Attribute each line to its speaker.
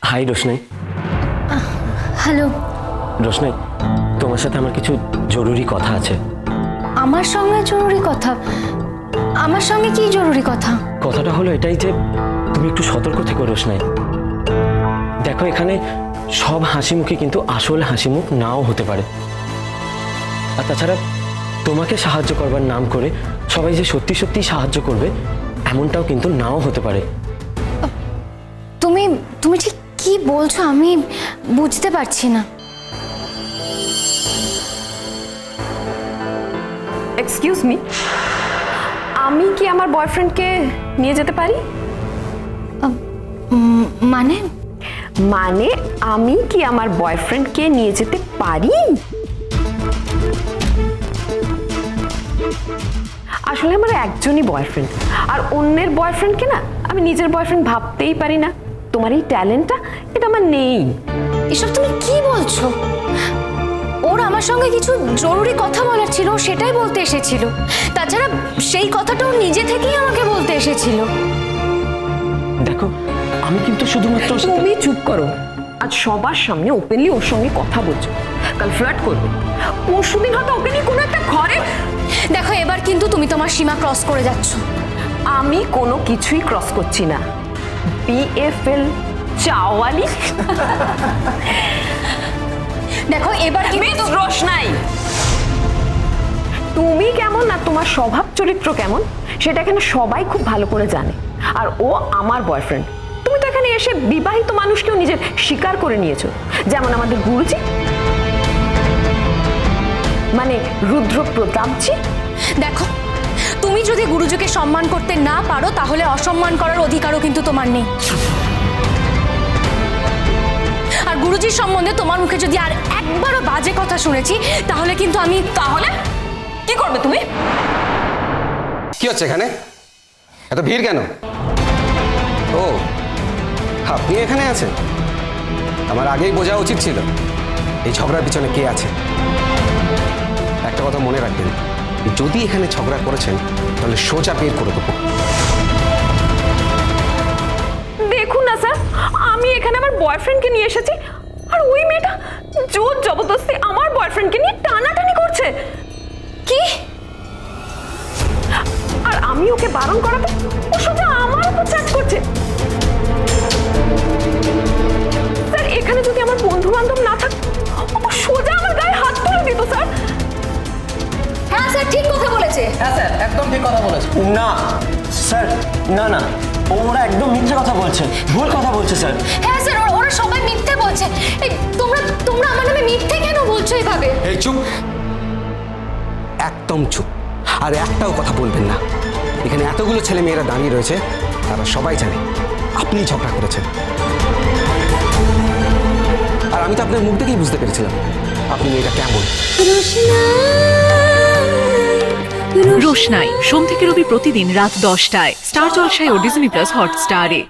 Speaker 1: High রোশনাই।
Speaker 2: Hello.
Speaker 1: রোশনাই, তোমার সাথে আমার কিছু জরুরি কথা আছে।
Speaker 2: আমার সঙ্গে জরুরি কথা? আমার সঙ্গে কি জরুরি কথা?
Speaker 1: কথাটা হলো এটাই যে তুমি একটু সতর্ক থেকো রোশনাই। দেখো, এখানে সব হাসি মুখে কিন্তু আসল হাসি মুখ নাও হতে পারে। আর তাছাড়া তোমাকে সাহায্য করবার নাম করে সবাই যে সত্যি সত্যি সাহায্য করবে এমনটাও কিন্তু নাও হতে পারে।
Speaker 2: তুমি তুমি ঠিক কি বলছো আমি বুঝতে পারছি না।
Speaker 3: এক্সকিউজ মি, আমি কি আমার বয়ফ্রেন্ডকে নিয়ে যেতে পারি?
Speaker 2: মানে
Speaker 3: মানে আমি কি আমার বয়ফ্রেন্ডকে নিয়ে যেতে পারি? আসলে আমার একজনই বয়ফ্রেন্ড, আর অন্যের বয়ফ্রেন্ডকে না আমি নিজের বয়ফ্রেন্ড ভাবতেই পারি না। তোমার এই ট্যালেন্টটা এটা আমার নেই।
Speaker 2: এসব তুমি কি বলছো? ওর আমার সঙ্গে কিছু জরুরি কথা বলার ছিল, সেটাই বলতে এসেছিল। তাছাড়া সেই কথাটাও নিজে থেকেই আমাকে বলতে এসেছিল।
Speaker 1: দেখো, আমি কিন্তু শুধুমাত্র
Speaker 3: তুমি চুপ করো। আজ সবার সামনে ওপেনলি ওর সঙ্গে কথা বলছো, কাল ফ্লার্ট করবে, পরশুদিন হয়তো ওকে নিয়ে কোনো একটা ঘরে।
Speaker 2: দেখো, এবার কিন্তু তুমি তোমার সীমা ক্রস করে যাচ্ছ।
Speaker 3: আমি কোনো কিছুই ক্রস করছি না। বিএফএল চাওয়ালি।
Speaker 2: দেখো, এবার কিন্তু
Speaker 3: রোশনাই, তুমি কেমন না তোমার স্বভাব চরিত্র কেমন সেটা এখানে সবাই খুব ভালো করে জানে। আর ও আমার বয়ফ্রেন্ড। তুমি তো এখানে এসে বিবাহিত মানুষকেও নিজের স্বীকার করে নিয়েছো, যেমন আমাদের গুরুজি, মানে রুদ্র প্রতাপজি।
Speaker 2: দেখো, তুমি যদি গুরুজিকে সম্মান করতে না পারো তাহলে অসম্মান করার অধিকারও কিন্তু তোমার নেই। আর গুরুজির সম্বন্ধে তোমার মুখে যদি আর একবারও বাজে কথা শুনেছি তাহলে কিন্তু আমি।
Speaker 3: তাহলে কি করবে তুমি?
Speaker 4: কি হচ্ছে এখানে? এত ভিড় কেন? ও, আপনি এখানে আছেন? আমার আগেই বোঝা উচিত ছিল এই ঝগড়ার পিছনে কে আছে। একটা কথা মনে রাখবেন, যদি এখানে ঝগড়া করেছেন তাহলে সোজা বের করে দেবো।
Speaker 3: দেখুন না স্যার, আমি এখানে আমার বয়ফ্রেন্ডকে নিয়ে এসেছি, আর ওই মেয়েটা জোর জবরদস্তি আমার বয়ফ্রেন্ডকে নিয়ে টানাটানি করছে।
Speaker 2: কি?
Speaker 3: আর আমি ওকে বারণ করাতে ও সোজা আমার উপর চ্যাট করছে। স্যার, এখানে যদি আমার বন্ধু বান্ধব না থাকতো ও সোজা আমার গায়ে হাত তুলে দিত। স্যার,
Speaker 2: হ্যাঁ স্যার, ঠিক কথা বলেছে।
Speaker 5: হ্যাঁ স্যার, একদম ঠিক কথা বলেছে।
Speaker 1: না স্যার, না না, ওরা একদম মিথ্যে কথা বলছে, ভুল কথা বলছে স্যার।
Speaker 2: হ্যাঁ স্যার, ওরা সবাই মিথ্যে বলছে। এই তোমরা তোমরা আমার নামে মিথ্যে কেন বলছো এভাবে?
Speaker 4: এই চুপ, একদম চুপ। আর একটাও কথা বলবেন না। এখানে এতগুলো ছেলে মেয়েরা দাঁড়িয়ে রয়েছে, তারা সবাই জানে আপনি ঝগড়া করেছেন। আর আমি তো আপনার মুখ দেখেই বুঝতে পেরেছিলাম আপনি মেয়েটা কেমন।
Speaker 6: রোশনাই সোম থেকে রবি প্রতিদিন রাত 10টায় স্টার জলসায় ও ডিজনি প্লাস হটস্টারে।